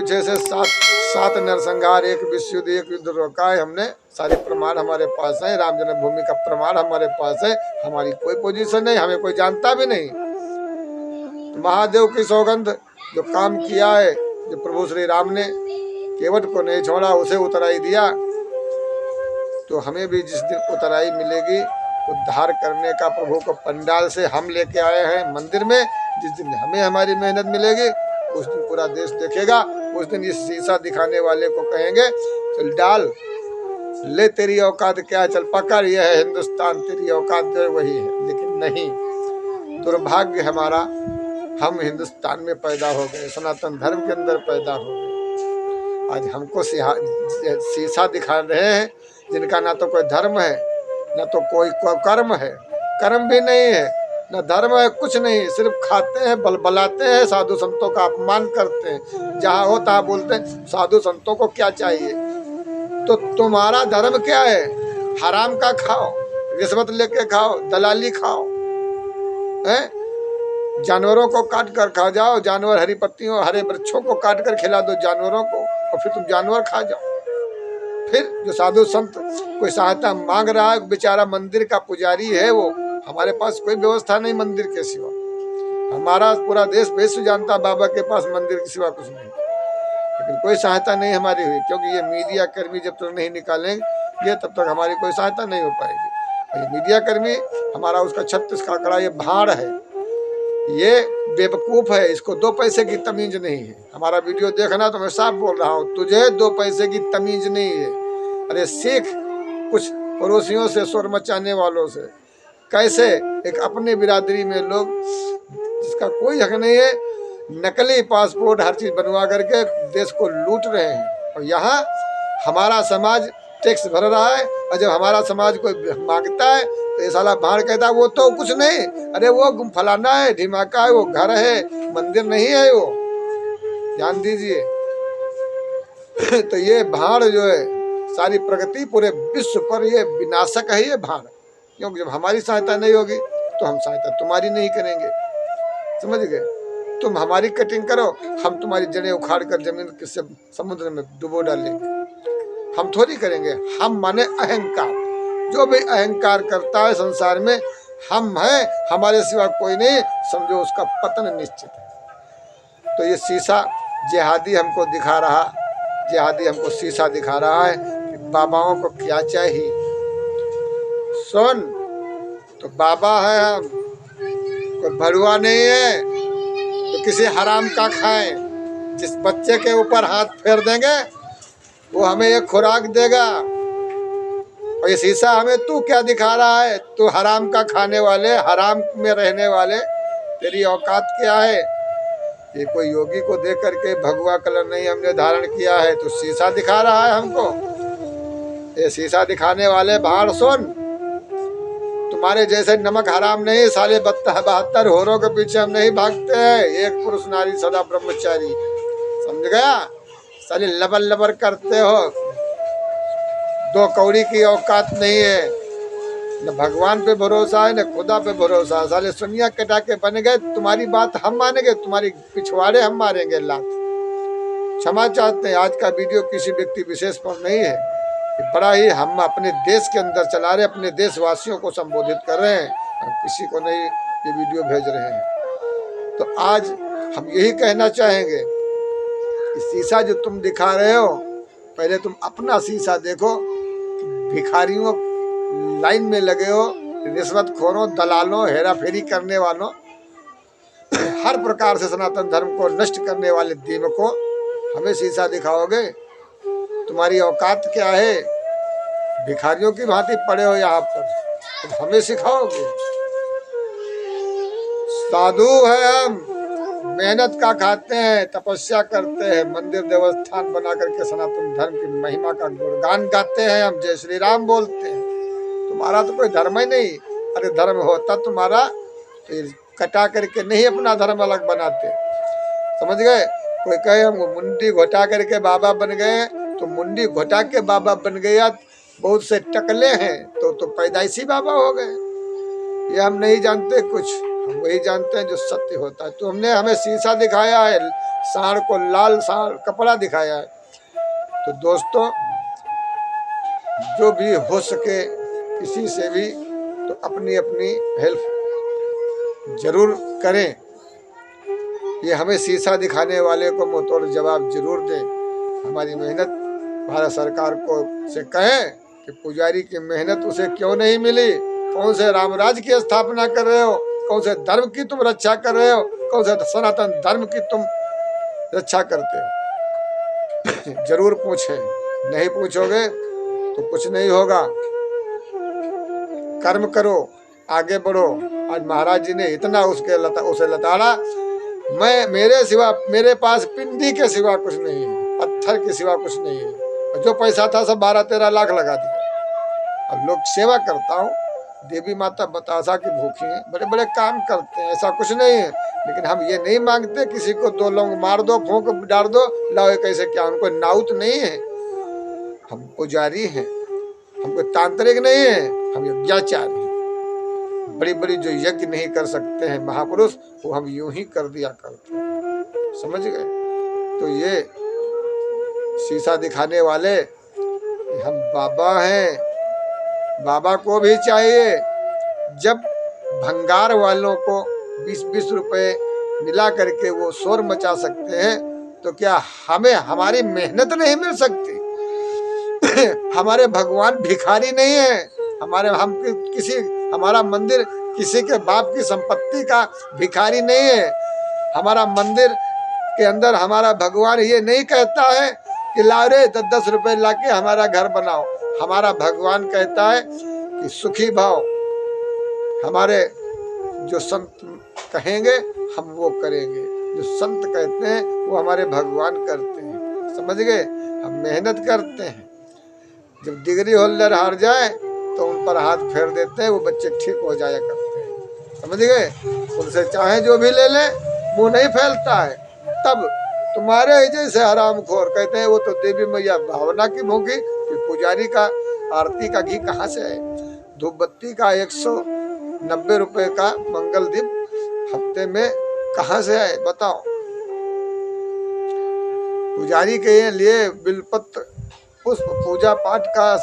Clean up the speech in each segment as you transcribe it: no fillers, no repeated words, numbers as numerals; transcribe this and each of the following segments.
पीछे से सात नरसंहार, एक विश्व युद्ध, एक युद्ध रोका है हमने। सारे प्रमाण हमारे पास है, राम जन्मभूमि का प्रमाण हमारे पास है। हमारी कोई पोजीशन नहीं, हमें कोई जानता भी नहीं। महादेव की सौगंध, जो काम किया है, जो प्रभु श्री राम ने केवट को नहीं छोड़ा, उसे उतराई दिया, तो हमें भी जिस दिन उतराई मिलेगी, उद्धार करने का प्रभु को पंडाल से हम लेके आए हैं मंदिर में, जिस दिन हमें हमारी मेहनत मिलेगी, उस दिन पूरा देश देखेगा। उस दिन इस शीशा दिखाने वाले को कहेंगे चल डाल, ले तेरी औकात क्या, चल पकड़, यह है हिंदुस्तान, तेरी औकात जो वही है। लेकिन नहीं, दुर्भाग्य हमारा, हम हिंदुस्तान में पैदा हो गए, सनातन धर्म के अंदर पैदा हो गए। आज हमको शीशा दिखा रहे हैं, जिनका ना तो कोई धर्म है, ना तो कोई कर्म है, कर्म भी नहीं है, ना धर्म है, कुछ नहीं, सिर्फ खाते हैं, बलबलाते हैं, साधु संतों का अपमान करते हैं। जहाँ हो तहाँ बोलते हैं साधु संतों को क्या चाहिए। तो तुम्हारा धर्म क्या है? हराम का खाओ, रिश्वत लेके खाओ, दलाली खाओ, हैं? जानवरों को काट कर खा जाओ, जानवर हरी पत्तियों हरे वृक्षों को काट कर खिला दो जानवरों को, और फिर तुम जानवर खा जाओ। फिर जो साधु संत कोई सहायता मांग रहा है, बेचारा मंदिर का पुजारी है, वो, हमारे पास कोई व्यवस्था नहीं मंदिर के सिवा। हमारा पूरा देश विश्व जानता बाबा के पास मंदिर के सिवा कुछ नहीं, लेकिन कोई सहायता नहीं हमारी हुई, क्योंकि ये मीडिया कर्मी जब तक नहीं निकालेंगे तब तक हमारी कोई सहायता नहीं हो पाएगी। ये मीडिया कर्मी हमारा, उसका 36 का आंकड़ा, ये भाड़ है, ये बेवकूफ है, इसको 2 पैसे की तमीज नहीं है। हमारा वीडियो देखना तो मैं साफ बोल रहा हूँ, तुझे 2 पैसे की तमीज नहीं है। अरे सीख कुछ पड़ोसियों से, शोर मचाने वालों से, कैसे एक अपने बिरादरी में लोग जिसका कोई हक नहीं है, नकली पासपोर्ट हर चीज बनवा करके देश को लूट रहे हैं। और यहाँ हमारा समाज टैक्स भर रहा है, और जब हमारा समाज कोई मांगता है तो ये साला भाड़ कहता है वो तो कुछ नहीं, अरे वो फलाना है, ढिमाका है, वो घर है, मंदिर नहीं है वो, ध्यान दीजिए। तो ये भाड़ जो है सारी प्रगति पूरे विश्व पर ये विनाशक है, ये भाड़। क्योंकि जब हमारी सहायता नहीं होगी तो हम सहायता तुम्हारी नहीं करेंगे, समझ गए? तुम हमारी कटिंग करो, हम तुम्हारी जड़ें उखाड़ कर जमीन से समुद्र में डुबो डालेंगे। हम थोड़ी करेंगे, हम माने अहंकार। जो भी अहंकार करता है संसार में, हम हैं, हमारे सिवा कोई नहीं, समझो उसका पतन निश्चित है। तो ये शीशा जिहादी हमको दिखा रहा, जिहादी हमको शीशा दिखा रहा है कि बाबाओं को क्या चाहिए। सुन, तो बाबा है हम, कोई भरुआ नहीं है तो किसी हराम का खाएं। जिस बच्चे के ऊपर हाथ फेर देंगे वो हमें एक खुराक देगा। और ये शीशा हमें तू क्या दिखा रहा है? तू हराम का खाने वाले, हराम में रहने वाले, तेरी औकात क्या है? ये कोई योगी को देख करके भगवा कलर नहीं हमने धारण किया है, तो शीशा दिखा रहा है हमको। ये शीशा दिखाने वाले भाड़, सुन, तुम्हारे जैसे नमक हराम नहीं, साले 72 होरों के पीछे हम नहीं भागते हैं। एक पुरुष नारी सदा ब्रह्मचारी, समझ गया? साले लबर लबर करते हो, 2 कौड़ी की औकात नहीं है, न भगवान पे भरोसा है, न खुदा पे भरोसा है। साले सुनिया कटा के बन गए, तुम्हारी बात हम मानेंगे, तुम्हारी पिछवाड़े हम मारेंगे लात। क्षमा चाहते हैं, आज का वीडियो किसी व्यक्ति विशेष पर नहीं है, बड़ा ही हम अपने देश के अंदर चला रहे, अपने देशवासियों को संबोधित कर रहे हैं, हम किसी को नहीं ये वीडियो भेज रहे हैं। तो आज हम यही कहना चाहेंगे कि शीशा जो तुम दिखा रहे हो, पहले तुम अपना शीशा देखो। भिखारियों लाइन में लगे हो, रिश्वतखोरों, दलालों, हेरा फेरी करने वालों, हर प्रकार से सनातन धर्म को नष्ट करने वाले दीमकों, हमें शीशा दिखाओगे? तुम्हारी औकात क्या है? भिखारियों की भांति पड़े हो यहाँ पर, तो हमें सिखाओगे? साधु है हम, मेहनत का खाते हैं, तपस्या करते हैं, मंदिर देवस्थान बना करके सनातन धर्म की महिमा का गुणगान गाते हैं, हम जय श्री राम बोलते हैं। तुम्हारा तो कोई धर्म ही नहीं। अरे धर्म होता तुम्हारा तो कटा करके नहीं अपना धर्म अलग बनाते, समझ गए? कोई कहे हम मुंडी घोटा करके बाबा बन गए, तो मुंडी घोटा के बाबा बन गया, बहुत से टकले हैं तो पैदाइशी बाबा हो गए। ये हम नहीं जानते कुछ, हम वही जानते हैं जो सत्य होता है। तुमने हमें शीशा दिखाया है, सांड को लाल सांड कपड़ा दिखाया है। तो दोस्तों, जो भी हो सके किसी से भी तो अपनी अपनी हेल्प जरूर करें। ये हमें शीशा दिखाने वाले को मुंहतोड़ जवाब जरूर दें। हमारी मेहनत भारत सरकार को से कहें कि पुजारी की मेहनत उसे क्यों नहीं मिली। कौन से रामराज की स्थापना कर रहे हो, कौन से धर्म की तुम रक्षा कर रहे हो, कौन से सनातन धर्म की तुम रक्षा करते हो। जरूर पूछें। नहीं पूछोगे तो कुछ नहीं होगा। कर्म करो, आगे बढ़ो। आज महाराज जी ने इतना उसे लताड़ा, मेरे सिवा, मेरे पास पिंडी के सिवा कुछ नहीं है, पत्थर के सिवा कुछ नहीं है। जो पैसा था सब 12-13 लाख लगा दिया। अब लोग सेवा करता हूँ, देवी माता बतासा की भूखी है, बड़े बड़े काम करते हैं, ऐसा कुछ नहीं है। लेकिन हम ये नहीं मांगते किसी को 2 लौंग मार दो, फूंक डाल दो, लाओ कैसे क्या। उनको नाउत नहीं है, हम पुजारी हैं, हमको तांत्रिक नहीं है, हम यज्ञाचार्य हैं। बड़ी बड़ी जो यज्ञ नहीं कर सकते हैं महापुरुष, वो हम यूं ही कर दिया करते हैं। समझ गए। तो ये शीशा दिखाने वाले हम बाबा हैं। बाबा को भी चाहिए, जब भंगार वालों को 20-20 रुपए मिला करके वो शोर मचा सकते हैं, तो क्या हमें हमारी मेहनत नहीं मिल सकती। हमारे भगवान भिखारी नहीं है। हमारा मंदिर किसी के बाप की संपत्ति का भिखारी नहीं है। हमारा मंदिर के अंदर हमारा भगवान ये नहीं कहता है कि लाओ रे 10-10 रुपए लाके हमारा घर बनाओ। हमारा भगवान कहता है कि सुखी भाव। हमारे जो संत कहेंगे हम वो करेंगे, जो संत कहते हैं वो हमारे भगवान करते हैं। समझ गए। हम मेहनत करते हैं, जब डिग्री होल्डर हार जाए तो उन पर हाथ फेर देते हैं, वो बच्चे ठीक हो जाया करते हैं। समझ गए। उनसे चाहे जो भी ले ले, मुंह नहीं फैलता है। तब तुम्हारे जैसे हरामखोर कहते हैं वो तो देवी मैया भावना की भूखी, फिर पुजारी का आरती का घी कहाँ से है। धूप बत्ती का 190 रुपए का मंगल दीप हफ्ते में कहाँ से आए बताओ। पुजारी के लिए बिलपत्र पुष्प पूजा पाठ का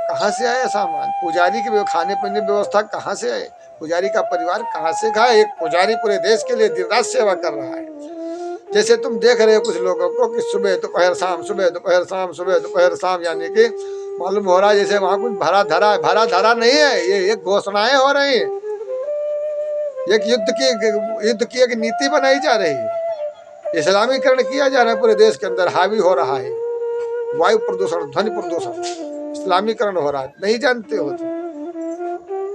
कहाँ से आया सामान। पुजारी के खाने पीने व्यवस्था कहाँ से आए। पुजारी का परिवार कहाँ से खाए। एक पुजारी पूरे देश के लिए दिन रात सेवा कर रहा है। जैसे तुम देख रहे हो कुछ लोगों को कि सुबह दोपहर शाम, सुबह दोपहर शाम, सुबह दोपहर शाम, यानी कि मालूम हो रहा है जैसे वहां कुछ भरा धरा नहीं है। ये एक घोषणाएं हो रही है, एक युद्ध की एक नीति बनाई जा रही है। इस्लामीकरण किया जा रहा है पूरे देश के अंदर, हावी हो रहा है। वायु प्रदूषण, ध्वनि प्रदूषण, इस्लामीकरण हो रहा है। नहीं जानते हो तो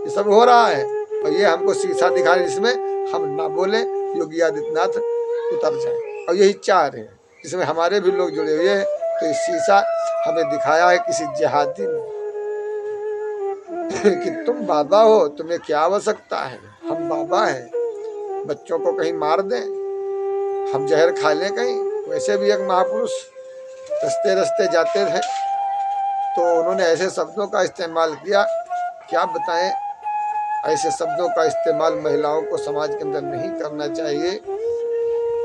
ये सब हो रहा है। और ये हमको शीशा दिखा रहे जिसमें हम ना बोले, योगी आदित्यनाथ उतर जाए। और यही चाह रहे हैं, जिसमें हमारे भी लोग जुड़े हुए हैं। तो ये शीशा हमें दिखाया है किसी जिहादी ने कि तुम बाबा हो, तुम्हें क्या आवश्यकता है। हम बाबा हैं। बच्चों को कहीं मार दें, हम जहर खा लें कहीं। वैसे भी एक महापुरुष रस्ते रस्ते जाते थे तो उन्होंने ऐसे शब्दों का इस्तेमाल किया, क्या बताएं। ऐसे शब्दों का इस्तेमाल महिलाओं को समाज के अंदर नहीं करना चाहिए।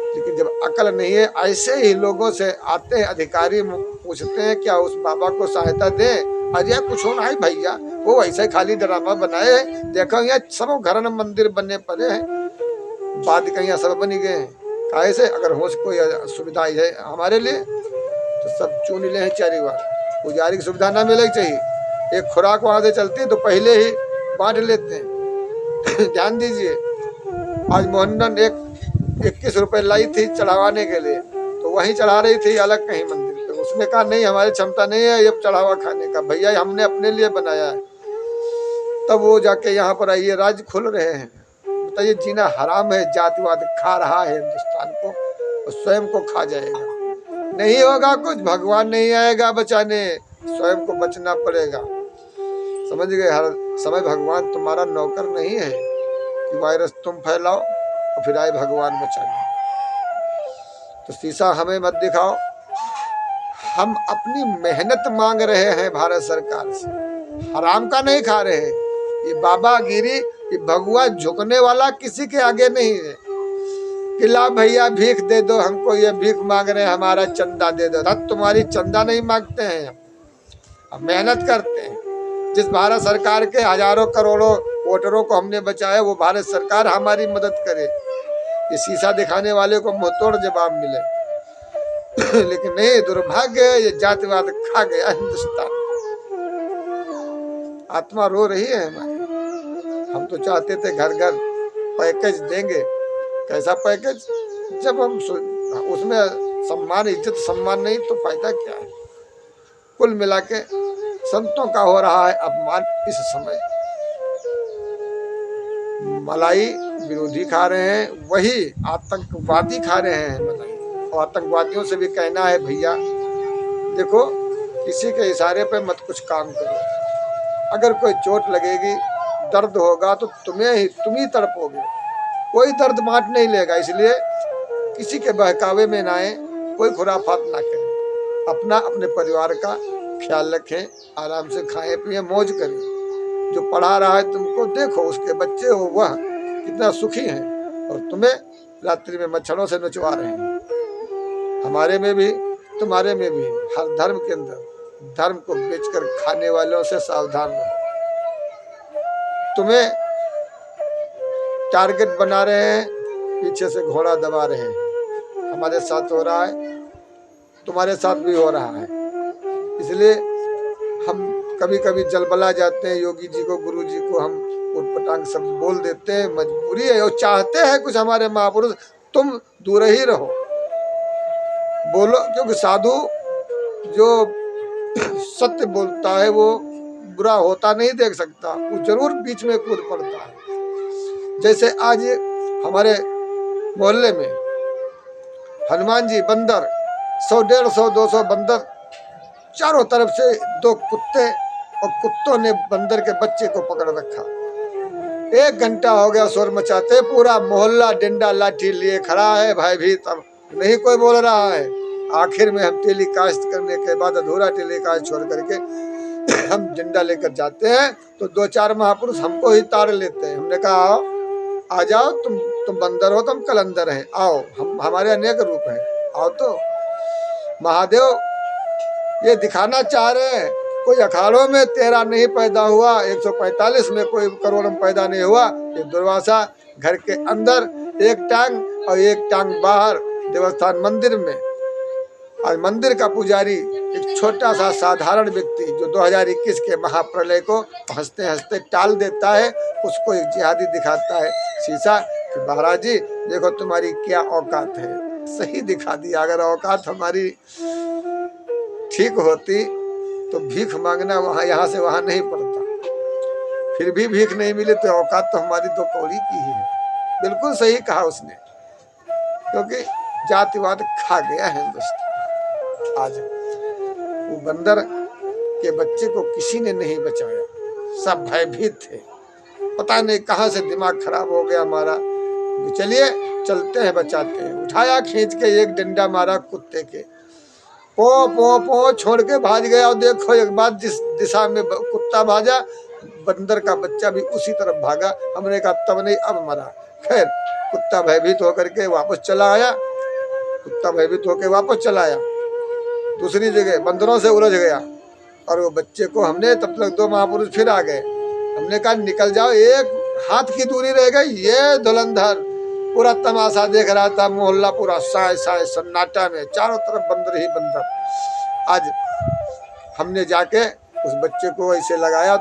लेकिन जब अकल नहीं है, ऐसे ही लोगों से आते हैं अधिकारी, पूछते हैं क्या उस बाबा को सहायता दें। अरे कुछ होना है भैया, वो वैसे खाली ड्रामा बनाए हैं। देखो यहाँ सब घर में मंदिर बनने पड़े हैं, बाद कहीं सब बनी गए हैं। कैसे अगर हो कोई सुविधा है हमारे लिए तो सब चुन ले हैं। चारी बार पुजारी की सुविधा ना मिले चाहिए। एक खुराक वहां से चलती तो पहले ही बांट लेते हैं। ध्यान दीजिए। आज मोहनन 21 रुपए लाई थी चढ़ावाने के लिए, तो वहीं चढ़ा रही थी अलग कहीं मंदिर पे। उसने कहा नहीं हमारी क्षमता नहीं है ये चढ़ावा खाने का, भैया हमने अपने लिए बनाया है। तब वो जाके यहाँ पर आइए राज्य खुल रहे हैं। बताइए जीना हराम है। जातिवाद खा रहा है हिंदुस्तान को और स्वयं को खा जाएगा। नहीं होगा कुछ, भगवान नहीं आएगा बचाने, स्वयं को बचना पड़ेगा। समझ गए। हर समय भगवान तुम्हारा नौकर नहीं है कि वायरस तुम फैलाओ और फिर आए भगवान बचाने। तो शीशा हमें मत दिखाओ। हम अपनी मेहनत मांग रहे हैं भारत सरकार से, हराम का नहीं खा रहे हैं। ये बाबागिरी कि भगवा झुकने वाला किसी के आगे नहीं है कि ला भैया भीख दे दो हमको, ये भीख मांग रहे हैं हमारा चंदा दे दो। तुम्हारी चंदा नहीं मांगते हैं, हम मेहनत करते हैं। जिस भारत सरकार के हजारों करोड़ों वोटरों को हमने बचाया, वो भारत सरकार हमारी मदद करे, ये शीशा दिखाने वाले को मुंहतोड़ जवाब मिले। लेकिन नहीं, दुर्भाग्य है, ये जातिवाद खा गया हिंदुस्तान। आत्मा रो रही है हमारी। हम तो चाहते थे घर घर पैकेज देंगे। कैसा पैकेज? जब हम उसमें सम्मान, इज्जत सम्मान नहीं तो फायदा क्या है? कुल मिला के संतों का हो रहा है अपमान इस समय। मलाई विरोधी खा रहे हैं, वही आतंकवादी खा रहे हैं मलाई। और आतंकवादियों से भी कहना है भैया देखो, किसी के इशारे पे मत कुछ काम करो। अगर कोई चोट लगेगी, दर्द होगा तो तुम ही तड़पोगे, कोई दर्द बांट नहीं लेगा। इसलिए किसी के बहकावे में ना आए, कोई खुराफात ना करें, अपना अपने परिवार का ख्याल रखें, आराम से खाएं पिए, मौज करें। जो पढ़ा रहा है तुमको देखो, उसके बच्चे हो वह कितना सुखी हैं, और तुम्हें रात्रि में मच्छरों से नचवा रहे हैं। हमारे में भी तुम्हारे में भी, हर धर्म के अंदर धर्म को बेचकर खाने वालों से सावधान रहो। तुम्हें टारगेट बना रहे हैं, पीछे से घोड़ा दबा रहे हैं। हमारे साथ हो रहा है, तुम्हारे साथ भी हो रहा है। इसलिए हम कभी कभी जलबला जाते हैं, योगी जी को, गुरु जी को हम उटपटांग शब्द बोल देते हैं, मजबूरी है। और चाहते हैं कुछ हमारे महापुरुष तुम दूर ही रहो, बोलो, क्योंकि साधु जो सत्य बोलता है वो बुरा होता नहीं देख सकता, वो जरूर बीच में कूद पड़ता है। जैसे आज हमारे मोहल्ले में हनुमान जी बंदर 100, 150, 200 बंदर, चारों तरफ से 2 कुत्ते, और कुत्तों ने बंदर के बच्चे को पकड़ रखा। 1 घंटा हो गया शोर मचाते, पूरा मोहल्ला डंडा लाठी लिए खड़ा है, भयभीत, अब नहीं कोई बोल रहा है। आखिर में हम टेलीकास्ट करने के बाद, अधूरा टेलीकास्ट छोड़ करके हम डंडा लेकर जाते हैं, तो 2-4 महापुरुष हमको ही तार लेते हैं। हमने कहा आओ, आ जाओ, तुम बंदर हो, तुम कलंदर हैं, आओ, हमारे अनेक रूप हैं, आओ। तो महादेव ये दिखाना चाह रहे हैं, कोई अखाड़ों में तेरा नहीं पैदा हुआ, 145 में कोई करोड़ में पैदा नहीं हुआ। ये दुर्वासा घर के अंदर 1 टांग और 1 टांग बाहर देवस्थान मंदिर में। आज मंदिर का पुजारी एक छोटा सा साधारण व्यक्ति जो 2021 के महाप्रलय को हंसते हंसते टाल देता है, उसको एक जिहादी दिखाता है शीशा कि महाराज जी देखो तुम्हारी क्या औकात है। सही दिखा दिया। अगर औकात हमारी ठीक होती तो भीख मांगना वहाँ यहाँ से वहाँ नहीं पड़ता। फिर भी भीख नहीं मिले तो औकात तो हमारी 2 कौड़ी की ही है। बिल्कुल सही कहा उसने, क्योंकि जातिवाद खा गया है हिंदुस्तान। आज वो बंदर के बच्चे को किसी ने नहीं बचाया, सब भयभीत थे। पता नहीं कहाँ से दिमाग खराब हो गया हमारा। चलिए चलते हैं, बचाते हैं। उठाया, खींच के 1 डंडा मारा कुत्ते के, पो पो पो छोड़ के भाग गया। और देखो एक बात, जिस दिशा में कुत्ता भागा, बंदर का बच्चा भी उसी तरफ भागा। हमने कहा तब नहीं अब मरा। खैर कुत्ता भयभीत होकर के वापस चला आया, कुत्ता भयभीत होकर वापस चला आया दूसरी जगह, बंदरों से उलझ गया। और वो बच्चे को हमने, तब तक 2 महापुरुष फिर आ गए। हमने कहा निकल जाओ, 1 हाथ की दूरी रह गई। ये धुलंधर पूरा तमाशा देख रहा था, मोहल्ला पूरा साय साय सन्नाटा में, चारों तरफ बंदर ही बंदर। आज हमने जाके उस बच्चे को ऐसे लगाया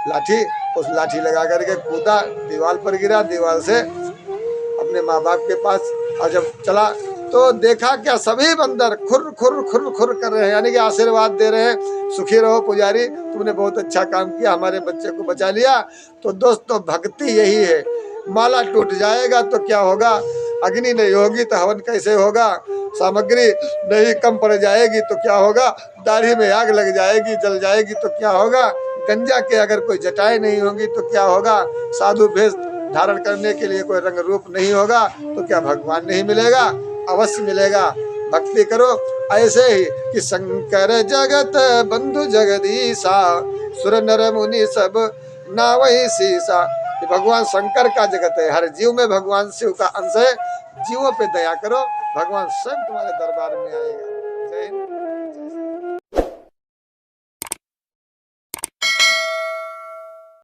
लाठी, उस लाठी लगा करके कूदा, दीवार पर गिरा, दीवार से अपने माँ बाप के पास। और जब चला तो देखा क्या, सभी बंदर खुर खुर खुर खुर कर रहे हैं, यानी कि आशीर्वाद दे रहे हैं, सुखी रहो पुजारी, तुमने बहुत अच्छा काम किया, हमारे बच्चे को बचा लिया। तो दोस्तों भक्ति यही है। माला टूट जाएगा तो क्या होगा, अग्नि नहीं होगी तो हवन कैसे होगा, सामग्री नहीं कम पड़ जाएगी तो क्या होगा, दाढ़ी में आग लग जाएगी, जल जाएगी तो क्या होगा, गंजा के अगर कोई जटाएं नहीं होंगी तो क्या होगा, साधु भेष धारण करने के लिए कोई रंग रूप नहीं होगा तो क्या भगवान नहीं मिलेगा? अवश्य मिलेगा। भक्ति करो ऐसे ही कि शंकर जगत बंधु जगदीशा, सुर नर मुनि सब नावहि सीसा, ये भगवान शंकर का जगत है, हर जीव में भगवान शिव का अंश है। जीवों पे दया करो, भगवान स्वयं तुम्हारे दरबार में आएगा। जय हिंद।